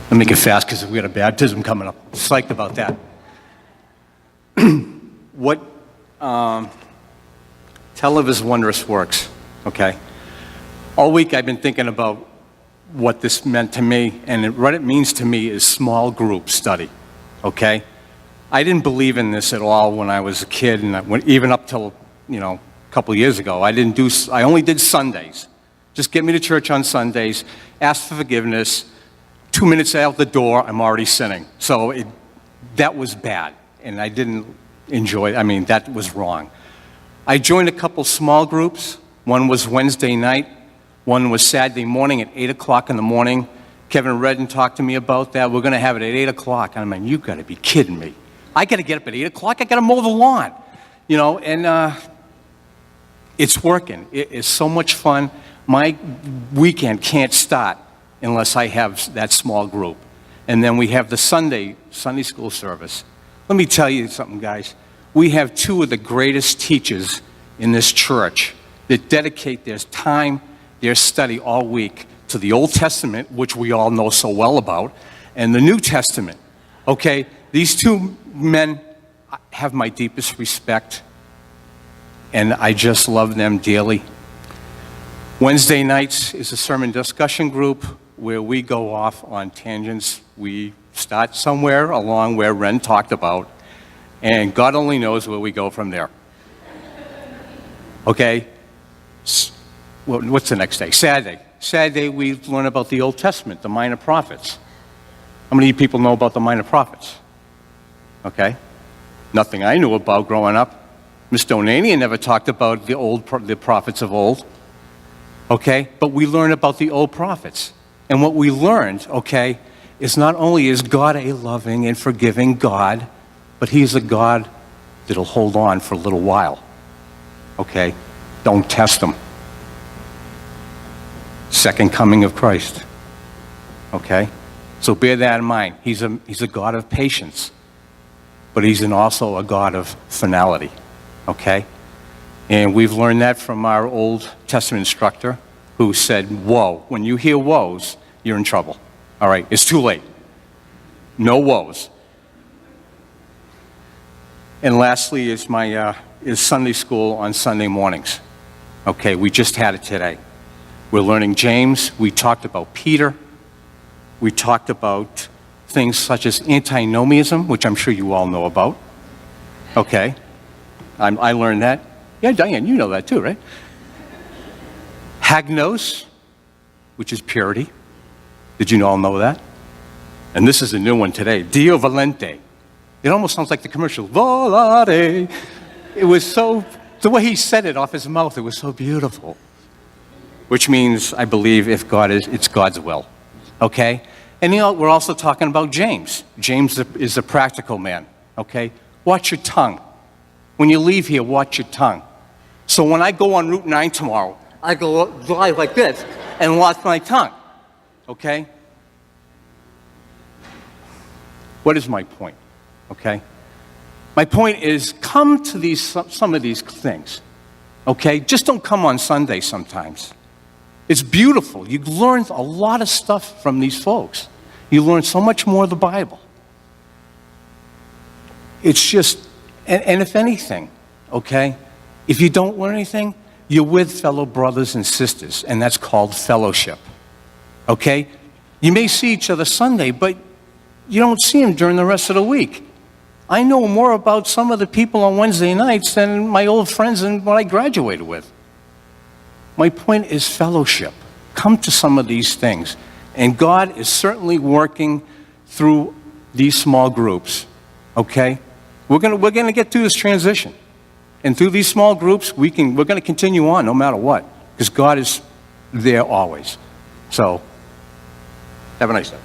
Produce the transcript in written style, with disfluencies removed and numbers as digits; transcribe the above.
Let me make it fast because we got a baptism coming up. Psyched about that. Tell of his wondrous works, okay? All week I've been thinking about what this meant to me, and what it means to me is small group study, okay? I didn't believe in this at all when I was a kid, and even up till, a couple of years ago. I only did Sundays. Just get me to church on Sundays, ask for forgiveness. 2 minutes out the door, I'm already sinning. So that was bad, and I didn't enjoy it. That was wrong. I joined a couple small groups. One was Wednesday night. One was Saturday morning at 8 o'clock in the morning. Kevin Redden talked to me about that. We're going to have it at 8 o'clock. And I'm like, you've got to be kidding me. I got to get up at 8 o'clock. I got to mow the lawn. And it's working. It is so much fun. My weekend can't start unless I have that small group. And then we have the Sunday school service. Let me tell you something, guys. We have two of the greatest teachers in this church that dedicate their time, their study all week to the Old Testament, which we all know so well about, and the New Testament. Okay? These two men have my deepest respect, and I just love them dearly. Wednesday nights is a sermon discussion group where we go off on tangents. We start somewhere along where Ren talked about, and God only knows where we go from there. Okay? Well, what's the next day? Saturday. Saturday, we learn about the Old Testament, the Minor Prophets. How many people know about the Minor Prophets? Okay? Nothing I knew about growing up. Miss Donanian never talked about the prophets of old. Okay? But we learn about the old prophets. And what we learned, okay, is not only is God a loving and forgiving God, but He's a God that'll hold on for a little while. Okay? Don't test Him. Second coming of Christ. Okay? So bear that in mind. He's a God of patience, but He's also a God of finality. Okay? And we've learned that from our Old Testament instructor who said, woe. When you hear woes, you're in trouble. All right? It's too late. No woes. And lastly is is Sunday school on Sunday mornings. Okay? We just had it today. We're learning James. We talked about Peter. We talked about things such as antinomianism, which I'm sure you all know about. Okay? I learned that. Yeah, Diane, you know that too, right? Hagnos, which is purity. Did you all know that? And this is a new one today. Dio Valente. It almost sounds like the commercial. Volare. It was so, the way he said it off his mouth, it was so beautiful. Which means, I believe, it's God's will. Okay? And we're also talking about James. James is a practical man. Okay? Watch your tongue. When you leave here, watch your tongue. So when I go on Route 9 tomorrow, I go drive like this and watch my tongue. Okay? What is my point? Okay? My point is, come to some of these things. Okay? Just don't come on Sunday sometimes. It's beautiful. You learn a lot of stuff from these folks. You learn so much more of the Bible. It's just, and if anything, okay, if you don't learn anything, you're with fellow brothers and sisters, and that's called fellowship. Okay? You may see each other Sunday, but you don't see them during the rest of the week. I know more about some of the people on Wednesday nights than my old friends and what I graduated with. My point is fellowship. Come to some of these things. And God is certainly working through these small groups. Okay? We're gonna get through this transition. And through these small groups, we're gonna continue on no matter what. Because God is there always. So, have a nice day.